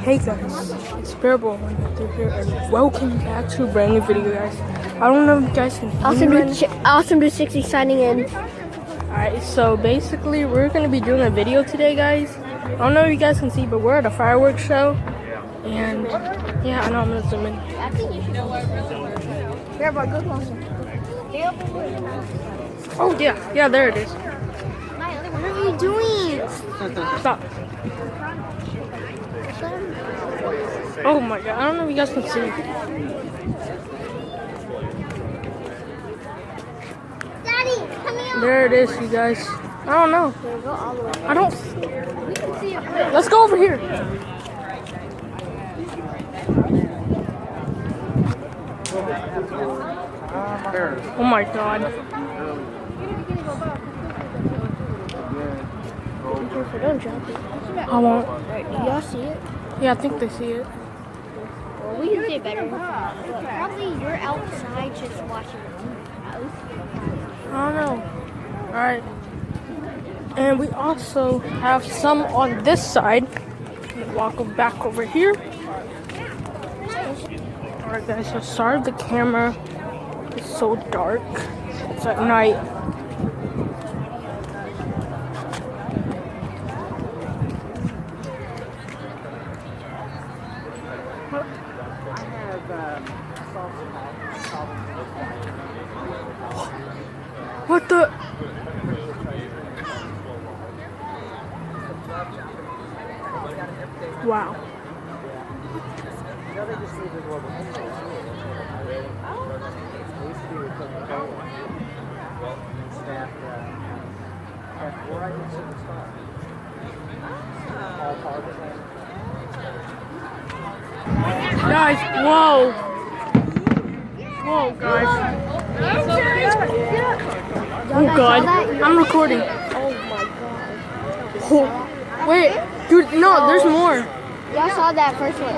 Hey guys, it's Bearable through here and welcome back to a brand new video, guys. I don't know if you guys can Awesome Dude 60 signing in. Alright, so basically we're gonna be doing a video today, guys. I don't know if you guys can see, but we're at a fireworks show. And yeah, I know I'm gonna zoom in. I think you should Bearable, go closer. Oh yeah, there it is. What are you doing? Stop. Oh my god, I don't know if you guys can see. Daddy, come here. There it is, you guys. I don't know. Go all the way. I don't. We can see it. Let's go over here. Oh my god. Don't drop it. I won't. Y'all see it? Yeah, I think they see it. Well, we can see it better. But probably you're outside just watching it. I don't know. Alright. And we also have some on this side. Walk back over here. Alright guys, so sorry the camera is so dark. It's at night. What the? Wow. Guys, whoa. Whoa, guys. Oh god, I'm recording. Oh my god. Oh, wait, dude, no, there's more. Y'all saw that first one.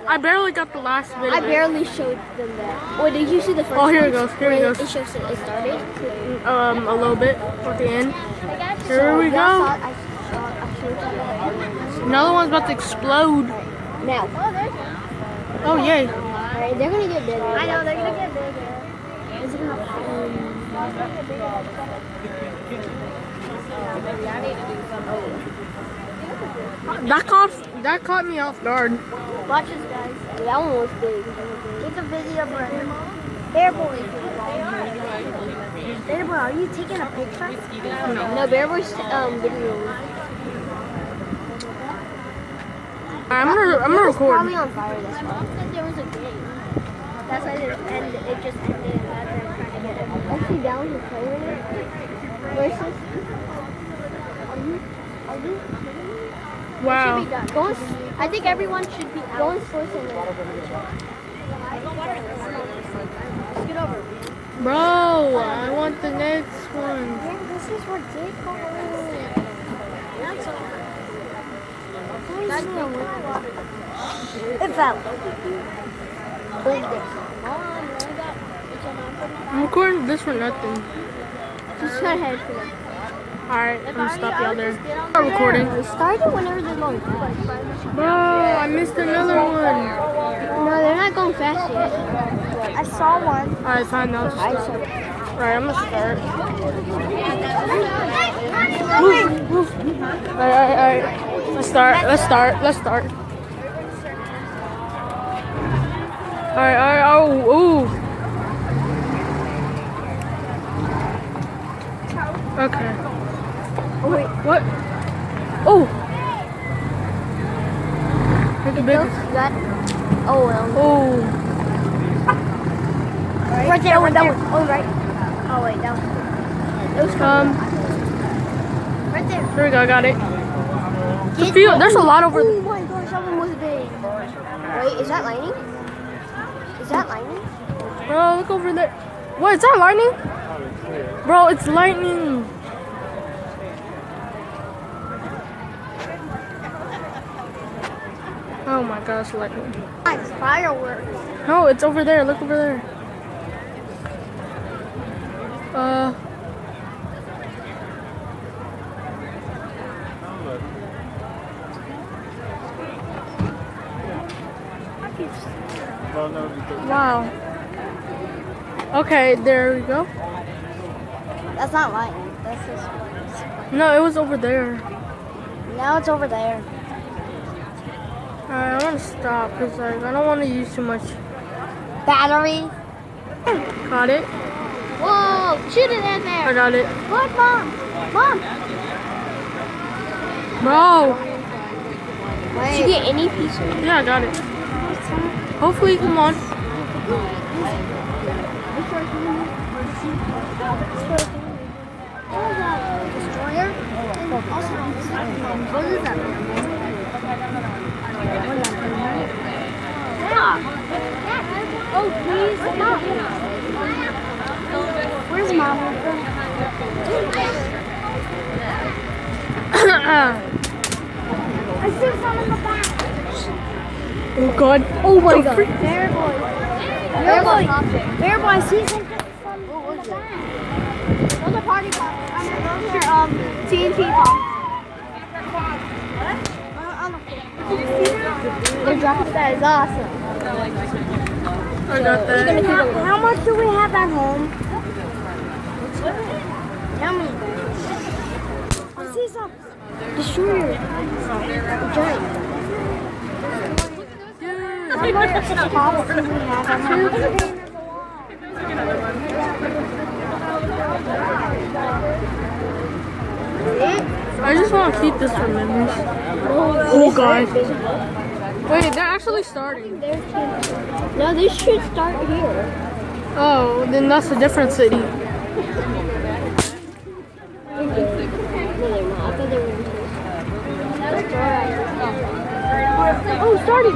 I barely got the last bit. I barely showed them that. Wait, did you see the first one? Oh, here it goes. Here it goes. It shows it started. A little bit at the end. Here we go. Another one's about to explode. Now. Oh yay! Alright, they're gonna get bigger. I know they're gonna get bigger. Is it gonna That caught me off guard. Watch this, guys. That one was big. Take a video, bro. Bear Boy. Bear Boy, are you taking a picture? No, Bear Boy's video. I'm gonna record. Probably on fire this one. There was a game. That's why it just ended. Actually, that was a player in it. Versus. Are you? Wow. Should be done. I think everyone should be going first in there. Let's get over. Bro, I want the next one. Yeah, this is ridiculous. That's all. It fell. I'm recording this for nothing. Just go ahead for that. Alright, I'm gonna stop y'all there. I'm recording. Start it whenever they're going. Bro, I missed another one. No, they're not going fast yet. I saw one. Alright, fine, now just start. Alright, I'm gonna start. Move. Alright. Let's start. Alright, oh, ooh. Okay. Oh, wait. What? Oh! Look at this. Oh, well. Oh. Right there, that one. Oh, right. Oh, wait, that one. It was right there. There we go, I got it. There's a lot over there. Oh my gosh, that one was big. Wait, is that lightning? Is that lightning? Bro, look over there. What, is that lightning? Bro, it's lightning. Oh my gosh, lightning. It's fireworks. No, it's over there. Look over there. Wow. Okay, there we go. That's not lightning. That's just. No, it was over there. Now it's over there. Alright, I want to stop because like, I don't want to use too much. Battery. Got it? Whoa! Shoot it in I there. got it. Look, Mom. Mom. Bro. Did you get any pieces? Yeah, I got it. Hopefully, come on. Destroyer. And also, what is that? Oh, please stop. Where's Mom? I see some in the back. Oh God. Oh my Don't God. freak- Bear boy. Bear boy. Bear boy. I see some in the back. Those are party pops. Those are TNT pops. They're dropping. That is awesome. I got that. How much do we have at home? Tell me. I see some. Destroyer. Giant. How much pops do we have at home? I just want to keep this for memories. Oh God. Wait, they're actually starting. No, this should start here. Oh, then that's a different city. No, they're not. I thought they were in Oh, starting.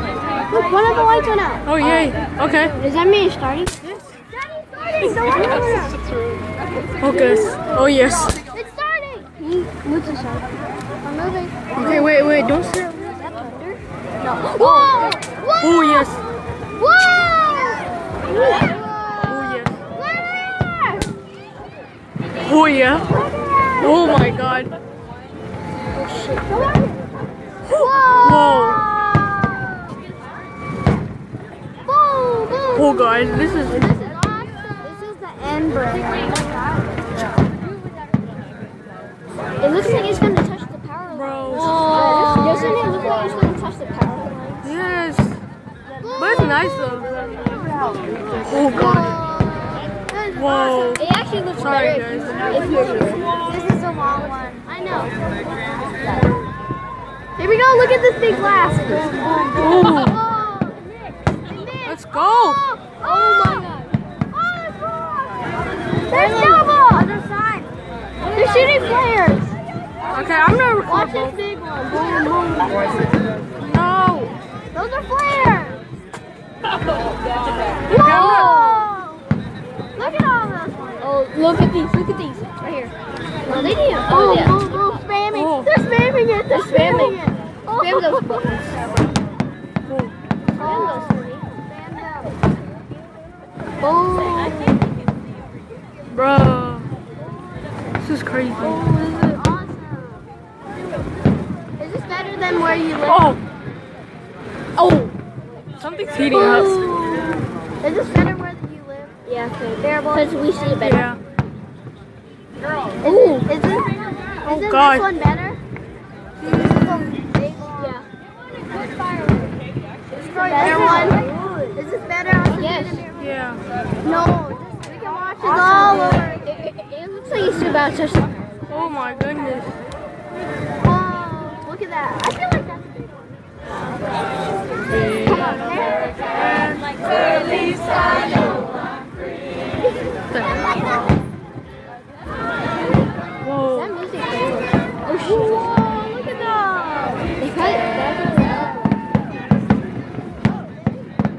Look, one of the lights went out. Oh yay. Okay. Does that mean it's starting? Yes. Daddy's starting. The lights went out. Okay. Oh yes. It's starting. What's it starting? I'm moving. Okay, wait, don't stare. No. Whoa! Whoa! Oh yes. Whoa! Oh yes. Oh yeah. Oh my God. Whoa. Oh God, this is. This is the end break. It looks like it's going to touch the power line. Bro. Doesn't it look like it's going to touch the power line? Yes. But it's nice though. Oh God. Whoa. It actually looks Sorry, better guys. if you're here. This is a long one. I know. Here we go. Look at this big glass. Oh. Nick. Let's go. Oh my God. Oh, there's double. Other side. They're shooting flares. Okay, I'm gonna Watch record this both. big one. Boom, boom. No. Those are flares. Okay, I'm Whoa! Look at all those flares. Oh, look at these. Look at these. Right here. Oh, they need it. Oh, yeah. Spamming. Oh. They're spamming it. They're spamming it. Spam those buttons. Spam those, Tony. Spam them. Boom. Bro. This is crazy. Oh, this is awesome. Is this better than where you live? Oh. Oh. Something's heating up. Is this better where you live? Yeah, because we see it better. Yeah. Ooh. Isn't God. this one better? This is a big one. Yeah. Better one. Is this better? Yes. Yeah. No. We can watch it all over. It looks like it's about to touch the Oh my goodness. Oh, look at that. I feel like that's a big one. Come on, Whoa. that music. Oh, shit. Whoa, look at that. They cut it back.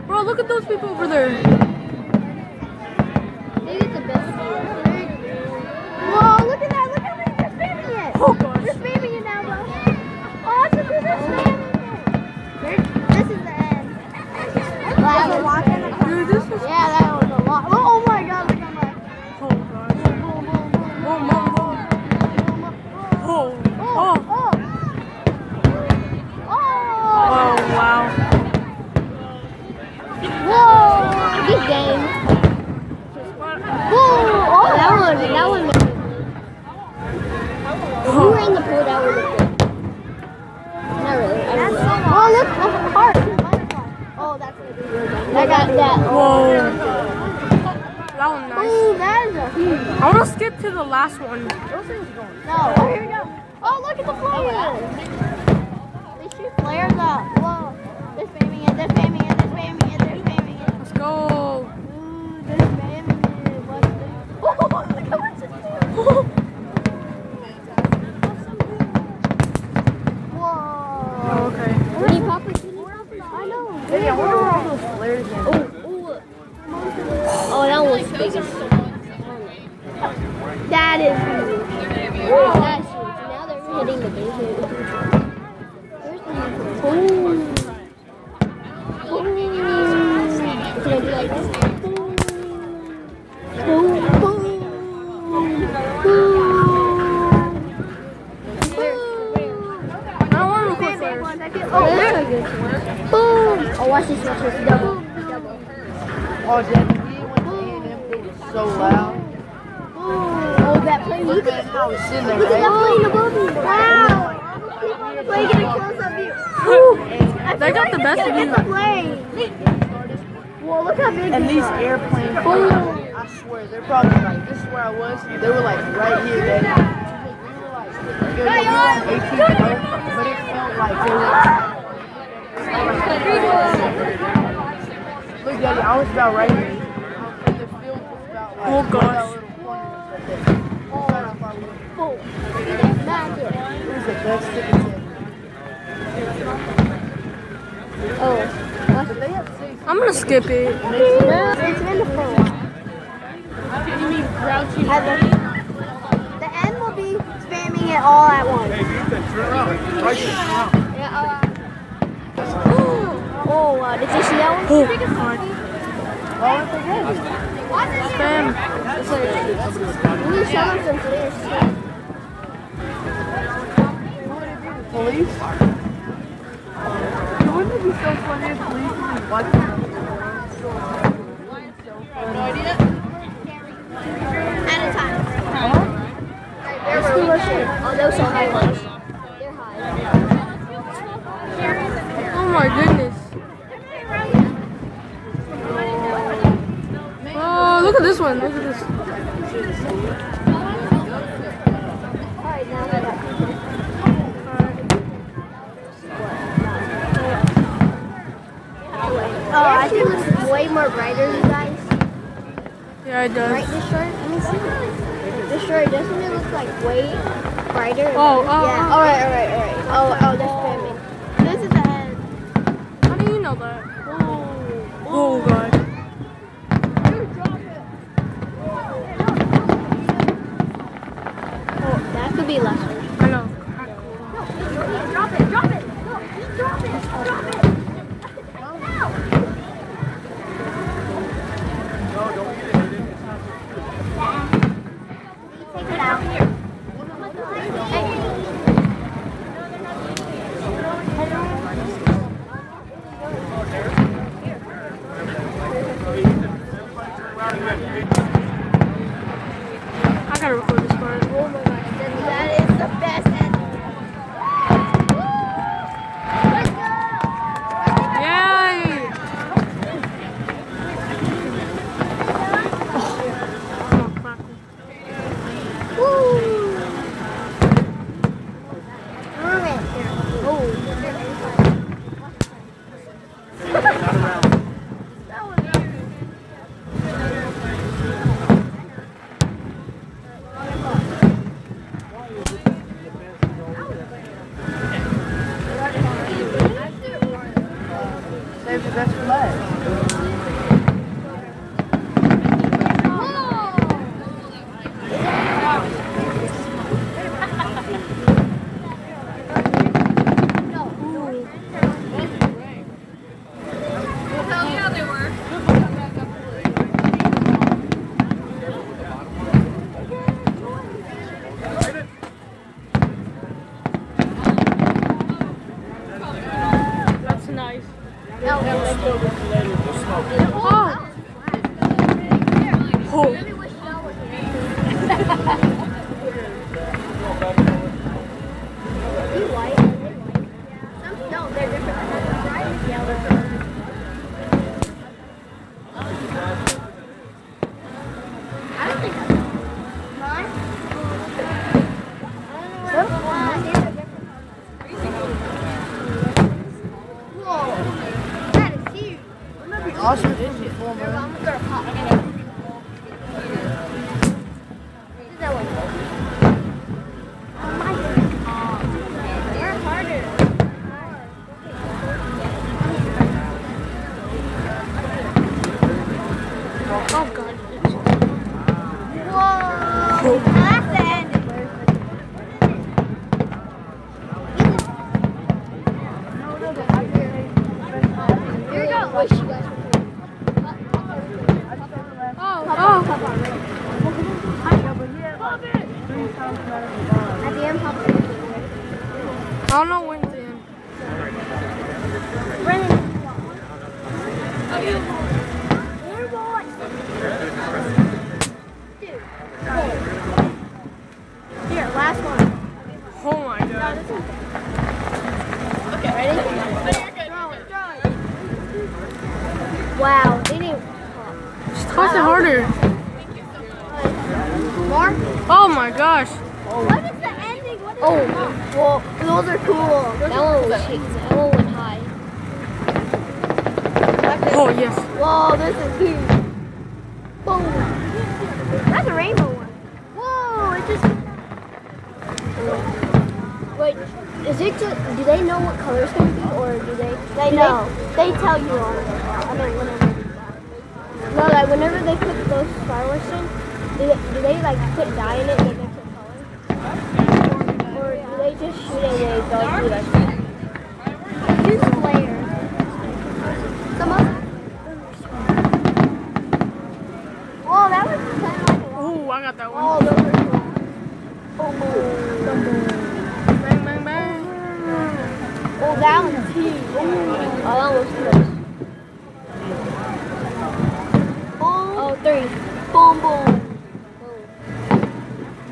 Bro, look at those people over there. They get the best view. Whoa, look at that. Look how many they're spamming it. Oh gosh. They're spamming it now, bro. Awesome, they're spamming it. This is the end. Wow, we're walking the Dude, this is. Yeah, that was a lot. Oh my God, look at my. Oh gosh. Boom, boom, boom. Oh. Oh. Oh. Oh, wow. Whoa! game. Whoa! Oh, that one made me bleed. If you were in the pool, that would look good. Not really. I don't know. Oh, look, that's a heart. Oh, that's gonna be real good. I got that. Whoa. That was nice. Oh, that is a huge. I want to skip to the last one. No. Oh, here we go. Oh, look at the flares. They shoot flares up. Whoa. They're spamming it. They're spamming it. They're spamming it. They're spamming it. Let's go. Ooh, they're spamming it. What's this? Oh, look how much it's doing. Whoa. Oh, okay. We need poppers. I know. Yeah, where are all those flares in? Oh, that one's big as shit. That is huge. That's huge. Now they're hitting the base here. Where's the boom? Boom. It's gonna be like this. Boom. Boom. Boom. I don't want to record flares. Oh, that's a good one. Boom. Oh, watch this. Watch this. Double. Double. Oh, Daddy, we went to A&M, it was so loud. Oh, that plane. Look at how it's sitting there, Look at that right? plane above me. Wow. Plane get a close up view. They got the best Get view. the plane. Whoa, look how big And these these are. airplanes, I swear, they're probably like, this is where I was, they were like right here, Daddy. We were like, we were on 18 below, but it felt like they were. Look, Daddy, I was about right here. And the field was about like, Oh, gosh. that little corner right there. That's how far we were. Boom. Magic. It was the best ticket to. Oh. Watch But they have 6. I'm going to skip it. it. It's been for a while. The end will be spamming it all at once. Yeah, oh, did you see that one? Oh, God. Oh, it's okay. Spam. We need to show them some flares too. Police? Wouldn't it be so funny if police was watching? At a time. They're oh, those are high ones. They're high. Oh, my goodness. Oh, look at this one. Look at this. Alright, now we got. Oh, I think this is way more brighter, you guys. Yeah, it Right, does. this shirt? Let me see. This shirt, doesn't it look like way brighter? Oh, yeah. oh. Alright. Oh, they're spamming. This is the end. How do you know that? Oh, God. Oh, that could be lesser. I know. Drop it. No, drop it. Take it out. I gotta record this part. Oh my gosh, that is the best ending. Let's go! Yay! Oh, crackle. Woo! Move it. Oh. That was Save the best for last. That's nice. No. Oh! Oh. really wish y'all were here. You white? Are they white? Some, no, they're different. Right is yellow. I don't think that's mine. I don't know where these are different. Whoa, that is huge. Wouldn't that be awesome if it was a full They're moon? almost gonna pop. Is that one? Oh my goodness. They're harder. Oh god. Whoa! Now that's the end. Here we go. Wish you guys were here. Oh. At the end, Papa. I don't know when's the end. Brennan. Here, boy. Dude. Here, last one. Oh my god. Okay, ready? Throw it. Wow, they didn't. Just toss it harder. More? Oh my gosh. What is the ending? What is well, those are cool. That one went high. Oh yes. Whoa, this is huge. Boom. That's a rainbow one. Whoa, it just. Wait, is it just, do they know what color it's going to be, or do they? They know. They tell you on it. I mean, whenever. No, like whenever they put those fireworks in, do they like put dye in it and it makes it color? Or do they just shoot it and they go through that? Use flares. Some of them. Whoa, that was kind of like a lot. Oh, I got that one. Oh, those are cool. Bang, bang, bang. Oh, that one's huge. Oh, that was close. Oh, three. Boom, boom.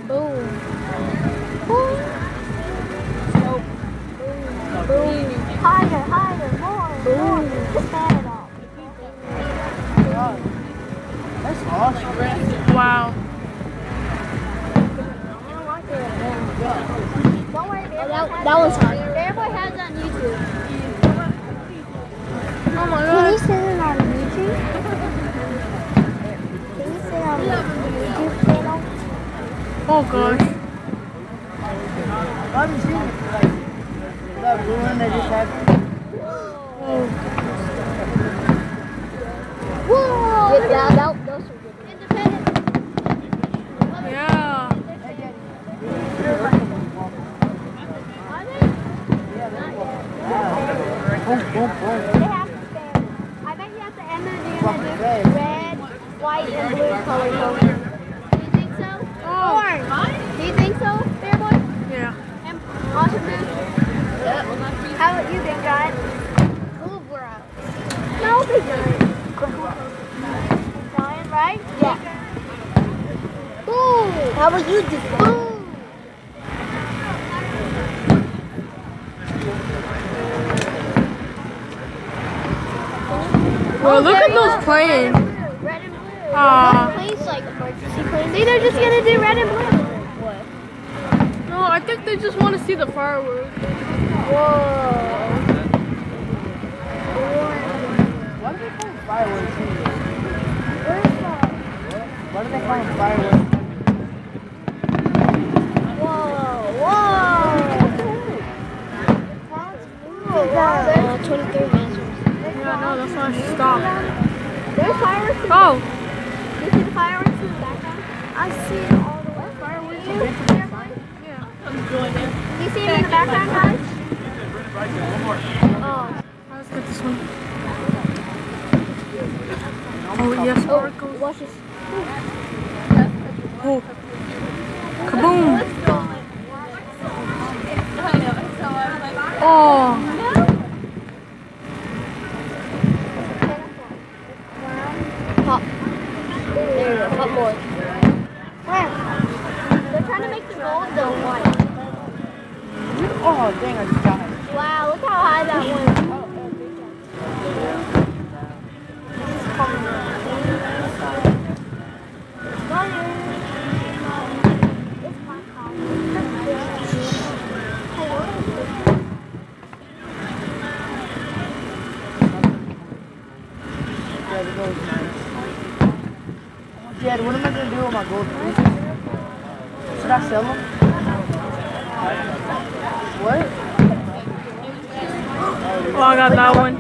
Boom. Boom. Boom. Boom. Higher, more. Boom. Just fan it off. That's awesome. Wow. Don't worry, that one's hard. Everybody has that on YouTube. Oh my Can you god. send it on YouTube? Can you send it on YouTube channel? Oh gosh. Have you seen like that blue one that just happened? Oh. Whoa! Yeah, those were good. Independent. Yeah. Are they? Boom, boom, boom. They have to stand. I bet you at the end of the day, red, white, and blue color coding. Do you think so? Oh. Orange. Do you think so, Fair Boy? Yeah. And Washington? How about you, Big Giant? Cobra. No, Big Giant. Giant, right? Yeah. Boom. How about you, Big Boom. Well, look at those planes. Red and blue. Aw. Planes like emergency planes. They're just gonna do red and blue. What? No, I think they just want to see the fireworks. Whoa. Why do they call them fireworks? Where's that? Why do they call them fireworks? Wow, 23 minutes. Yeah, no, that's why I should stop. There's fireworks. Oh. You see the fireworks in the background? I see it all the way. Fireworks in the background? Yeah. You see them in the background, guys? Oh. Let's get this one. Oh, yes, sparkles. Watch this. Oh. Kaboom. Oh. Pop. There you go. Pop more. gold coins. Dad, what am I gonna do with my gold coins? Should I sell them? What? Oh, I got that one.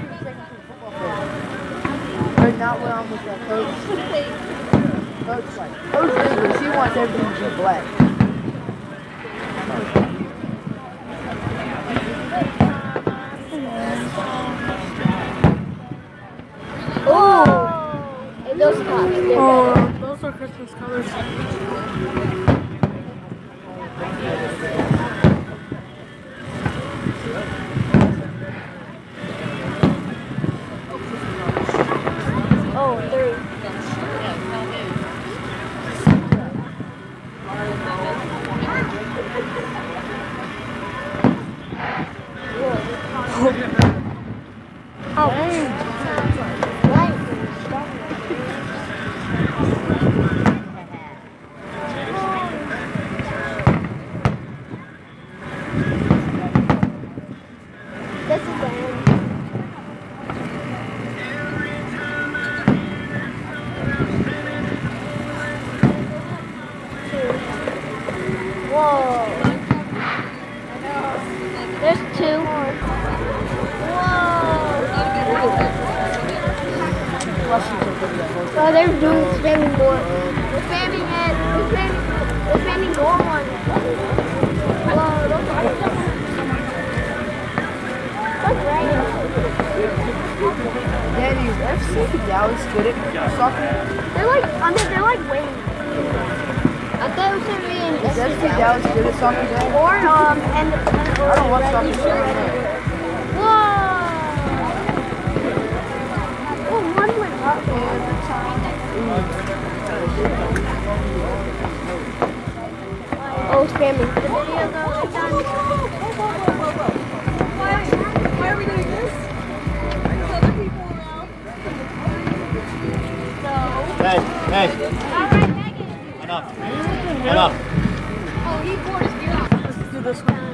But not when I'm with that coach. Coach Rivers, he wants everything to be black. Oh, and those pops. Oh, those are Christmas colors. Oh, 3. This is the end. Whoa. There's 2. Whoa. Oh, they're doing spamming more. They're spamming it. They're spamming more ones. Whoa, those are that's right. Daddy, is FC Dallas good at soccer? They're like wings. I thought it was gonna be in Is FC Dallas good at soccer, Dad? or and I don't watch soccer so Whoa! Oh, one went up. Oh, spamming. The video though, they're done. Why are we doing this? There's other people around. Hey, hey, Alright, Megan. enough. Enough. Oh, he poured his beer out. Let's do this one.